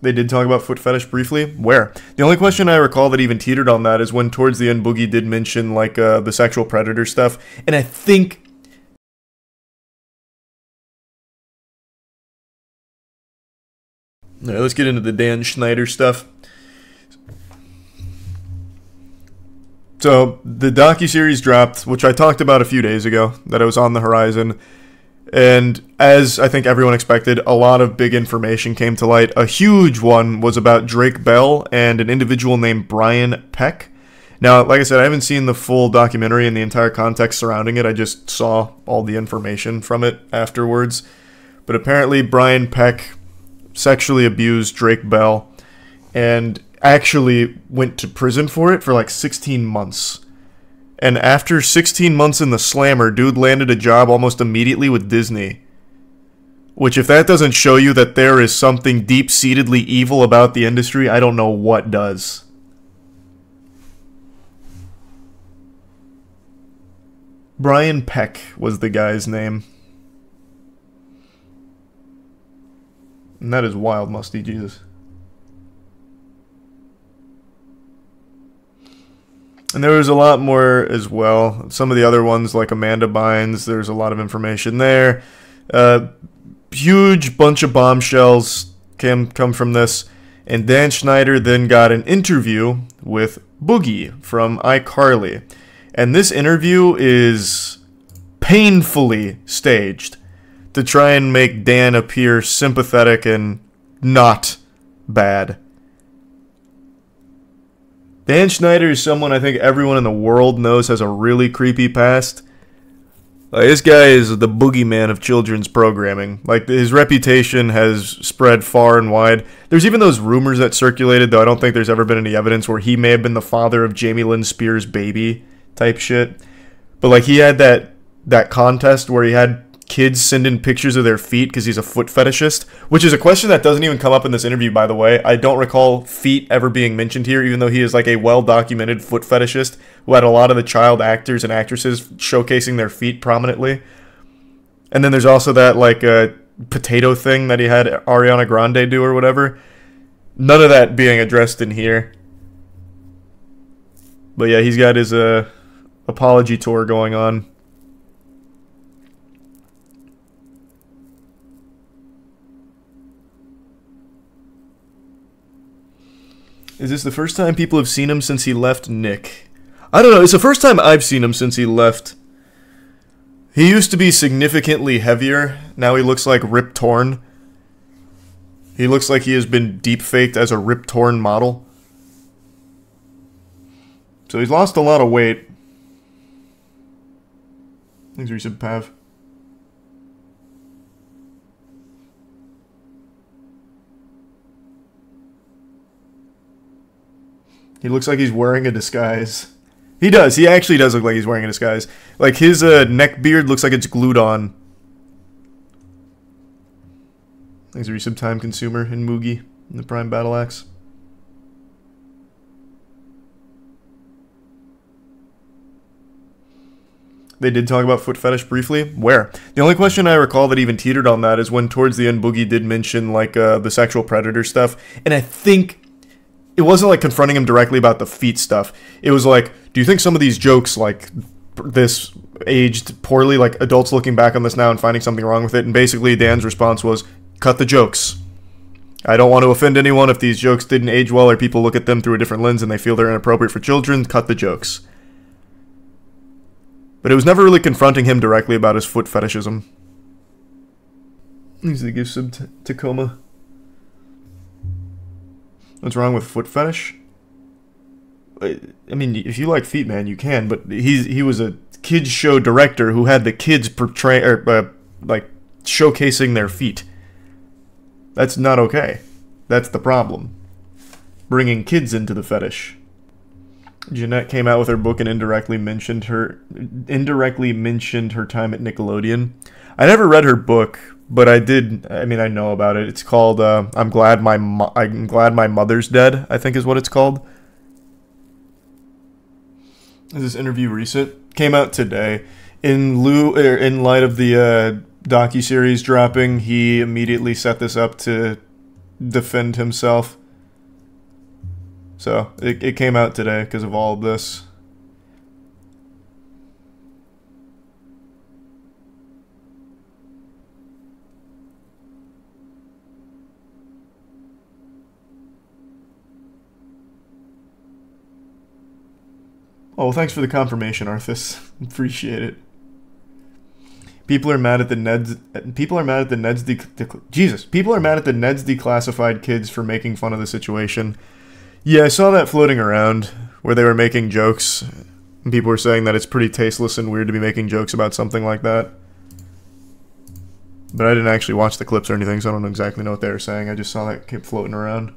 They did talk about foot fetish briefly. Where? The only question I recall that even teetered on that is when towards the end Boogie did mention like the sexual predator stuff, and I think. All right, let's get into the Dan Schneider stuff. So the docuseries dropped, which I talked about a few days ago, that it was on the horizon. And as I think everyone expected, a lot of big information came to light. A huge one was about Drake Bell and an individual named Brian Peck. Now, like I said, I haven't seen the full documentary and the entire context surrounding it. I just saw all the information from it afterwards. But apparently Brian Peck sexually abused Drake Bell and actually went to prison for it for like 16 months. And after 16 months in the slammer, dude landed a job almost immediately with Disney. Which, if that doesn't show you that there is something deep-seatedly evil about the industry, I don't know what does. Brian Peck was the guy's name. And that is wild, Musty, Jesus. And there was a lot more as well. Some of the other ones, like Amanda Bynes, there's a lot of information there. Huge bunch of bombshells come from this. And Dan Schneider then got an interview with Boogie from iCarly. And this interview is painfully staged to try and make Dan appear sympathetic and not bad. Dan Schneider is someone I think everyone in the world knows has a really creepy past. This guy is the boogeyman of children's programming. Like, his reputation has spread far and wide. There's even those rumors that circulated, though I don't think there's ever been any evidence, where he may have been the father of Jamie Lynn Spears' baby type shit. But like, he had that contest where he had kids send in pictures of their feet because he's a foot fetishist, which is a question that doesn't even come up in this interview, by the way. I don't recall feet ever being mentioned here, even though he is like a well-documented foot fetishist who had a lot of the child actors and actresses showcasing their feet prominently. And then there's also that like potato thing that he had Ariana Grande do or whatever. None of that being addressed in here. But yeah, he's got his apology tour going on. Is this the first time people have seen him since he left Nick? I don't know. It's the first time I've seen him since he left. He used to be significantly heavier. Now he looks like Rip Torn. He looks like he has been deep-faked as a Rip Torn model. So he's lost a lot of weight. Thanks, Resub Pav. He looks like he's wearing a disguise. He does. He actually does look like he's wearing a disguise. Like, his neck beard looks like it's glued on. Thanks, Resub Time Consumer and Moogie in the Prime Battle Axe. They did talk about foot fetish briefly. Where? The only question I recall that even teetered on that is when towards the end Boogie did mention like the sexual predator stuff. And I think it wasn't like confronting him directly about the feet stuff. It was like, do you think some of these jokes, like this aged poorly, like adults looking back on this now and finding something wrong with it? And basically Dan's response was, cut the jokes. I don't want to offend anyone if these jokes didn't age well or people look at them through a different lens and they feel they're inappropriate for children. Cut the jokes. But it was never really confronting him directly about his foot fetishism. These are the gifts of Tacoma. What's wrong with foot fetish? I mean, if you like feet, man, you can. But he was a kids show director who had the kids portray or like showcasing their feet. That's not okay. That's the problem. Bringing kids into the fetish. Jeanette came out with her book and indirectly mentioned her time at Nickelodeon. I never read her book, but I did. I mean, I know about it. It's called "I'm Glad My Mother's Dead," I think is what it's called. Is this interview recent? Came out today. In light of the docuseries dropping, he immediately set this up to defend himself. So it came out today because of all of this. Oh, well, thanks for the confirmation, Arthas. Appreciate it. People are mad at the Neds. People are mad at the Neds. Jesus. People are mad at the Neds declassified kids for making fun of the situation. Yeah, I saw that floating around where they were making jokes. And people were saying that it's pretty tasteless and weird to be making jokes about something like that. But I didn't actually watch the clips or anything, so I don't exactly know what they were saying. I just saw that kept floating around.